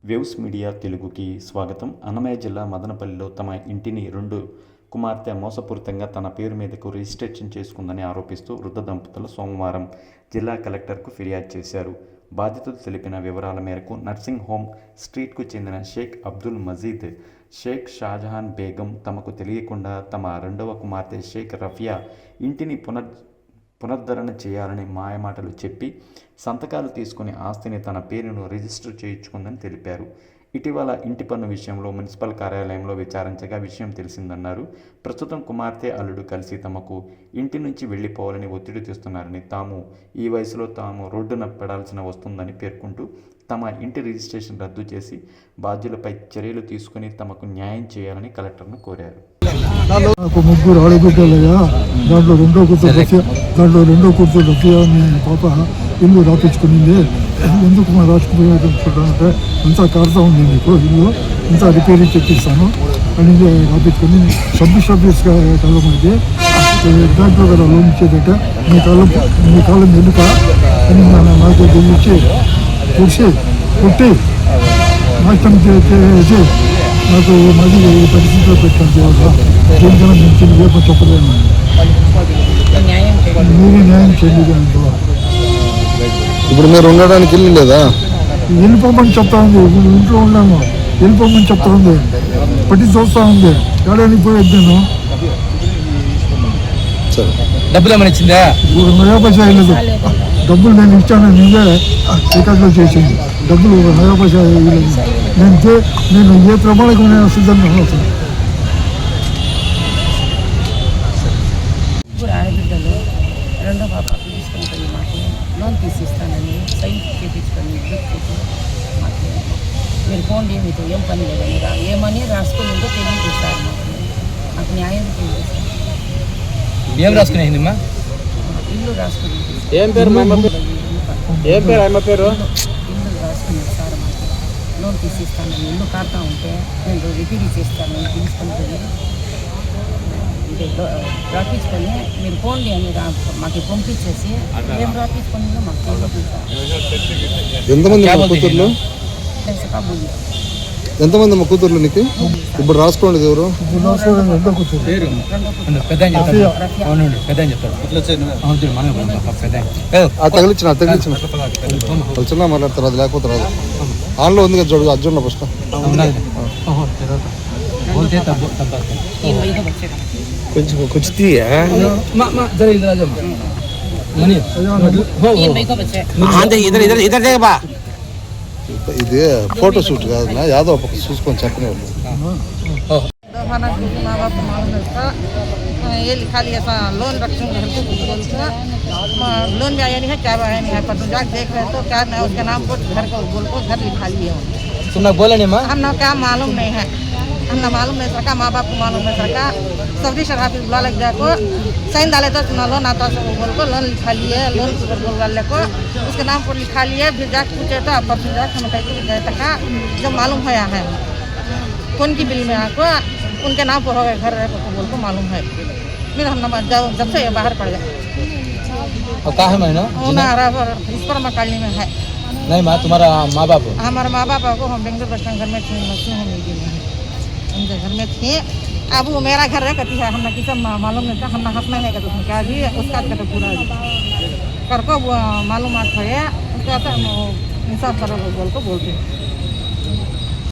Waves media తెలుగుకి స్వాగతం. అన్నమయ్య జిల్లా మదనపల్లిలో తమ ఇంటిని 2 కుమార్తె మోసపూరితంగా తన పేరు మీదకు రిజిస్ట్రేషన్ చేసుకుందని ఆరోపిస్తూ వృద్ధ దంపతులు సోమవారం జిల్లా కలెక్టర్కు ఫిర్యాదు చేశారు. బాధితులు తెలిపిన వివరాల మేరకు నర్సింగ్ హోమ్ స్ట్రీట్కు చెందిన షేక్ అబ్దుల్ మజీద్, షేక్ షాజహాన్ బేగం తమకు తెలియకుండా తమ 2వ కుమార్తె షేక్ రఫియా ఇంటిని పునరుద్ధరణ చేయాలని మాయమాటలు చెప్పి సంతకాలు తీసుకుని ఆస్తిని తన పేరును రిజిస్టర్ చేయించుకుందని తెలిపారు. ఇటీవల ఇంటి పన్ను విషయంలో మున్సిపల్ కార్యాలయంలో విచారించగా విషయం తెలిసిందన్నారు. ప్రస్తుతం కుమార్తె, అల్లుడు కలిసి తమకు ఇంటి నుంచి వెళ్లిపోవాలని ఒత్తిడి తెస్తున్నారని, తాము ఈ వయసులో తాము రోడ్డున పడాల్సిన వస్తుందని పేర్కొంటూ తమ ఇంటి రిజిస్ట్రేషన్ రద్దు చేసి బాధ్యులపై చర్యలు తీసుకుని తమకు న్యాయం చేయాలని కలెక్టర్ను కోరారు. నాకు 3 ఆడబిడ్డలయ్యా. దాంట్లో రెండో కూతురు రఫియా అనే పాప ఇల్లు రాపించుకునింది. ఎందుకు మా రాసుకుంటే అంతా కారుతా ఉంది, మీకు ఇల్లు అంతా రిపేరింగ్ తెప్పిస్తాను అని రాపించుకొని సర్వీస్గా కాలం అయితే దాంట్లో కదా లోన్ ఇచ్చేదట మీ కాలం ఎందుక అని నాకు తెలిసి కొట్టి నష్టం చేసి నాకు మళ్ళీ పరిస్థితిలో పెట్టాను. దేనికన్నా నేను రేపు చెప్పలేను. మీరే న్యాయం చేయండి. ఇప్పుడు మీరు ఉండడానికి ఇల్లు లేదా? వెళ్ళిపోమని చెప్తా ఉంది. ఇంట్లో ఉన్నాము, వెళ్ళిపోమని చెప్తా ఉంది. పట్టి చూస్తా ఉంది. ఎక్కడానికి పోయేది నేను. డబ్బులు ఏమైనా ఇచ్చిందా? 1 పైసా ఇవ్వలేదు. డబ్బులు నేను ఇచ్చాను, నీవే రికార్డులో చేసింది. డబ్బులు 1 పైసా ఇవ్వలేదు. నేను ఏ ప్రమాణకు నేను సిద్ధంగా ఉన్నాను. ఆడబిడ్డలు 2వ పాప తీసుకుంటుంది. మాకు లోన్ తీసిస్తానని సైన్ చేయించుకొని మాకు మీరు పోండి, మీతో ఏం పని లేదని ఏమని రాసుకుని ఉందో తెలియజేస్తారు. మాకు న్యాయం చేయండి. ఏం రాసుకునేమ్మా? ఇల్లు రాసుకుని ఏం పేరు? ఏం పేరు అమ్మ పేరు? ఇల్లు రాసుకున్నారు సార్. మాకు లోన్ తీసిస్తానని ఇల్లు కారుతా ఉంటే నేను రిపేర్ చేస్తాను తీసుకుంటుంది. రాపించుకొని మీరు పోండి అని మాకు పంపించేసి ఏం రాపించుకొని మాకు ఎంతమంది కూతుర్లు? ఎంతమంది మా కూతుర్లు నీకు? ఇప్పుడు రాసుకోండి. ఎవరు తగిలిచ్చిన చిన్న మాట్లాడతారు. అది లేకపోతే రాదు. ఆన్లో ఉంది కదా చూడు, అర్జున్ ఫస్ట్ कुछ दिया इधर इधर इधर देख बा ఇది ఫోటో షూట్ కాదు, యాదో ఒక చూసుకొని చెప్పనే ये लिखा लिया था लोन रखूँगा घर को बोल कर लोन भी आया नहीं है, क्या आया नहीं है, पर जाके देख रहे तो क्या नहीं उसके नाम को घर को बोल को घर लिखा लिए। तुमने बोला नहीं माँ? हम ना क्या मालूम नहीं है, हम ना मालूम नहीं सरकार, माँ बाप को मालूम है सरकार। सब्जी शराब बुला लग जाए को साइन डाले तो सुना लोन आता सब बोल को लोन लिखा लिए, लोन बोल वाले को उसके नाम पर लिखा लिए। फिर जाके पूछे तो परसों जाके हम कैसे गए तक जब मालूम होया है कौन की बिल में आपको उनके नाम पर हो गए घर बोल को मालूम है। फिर हम जब से ये बाहर पड़ गए। और कहाँ है मैंने? इस पर मकाली में है। नहीं माँ, तुम्हारा माँ बाप? हमारे माँ बाप को हम बेंगलोर बच्चन घर में थे, उनके घर में थे। अब वो मेरा घर है कहती है, हमने किसी मालूम नहीं था, हमने हंसना नहीं कहते उसमें क्या भी उसका कहते पूरा कर को मालूम है उसका इंसाफ करो बोल को बोलते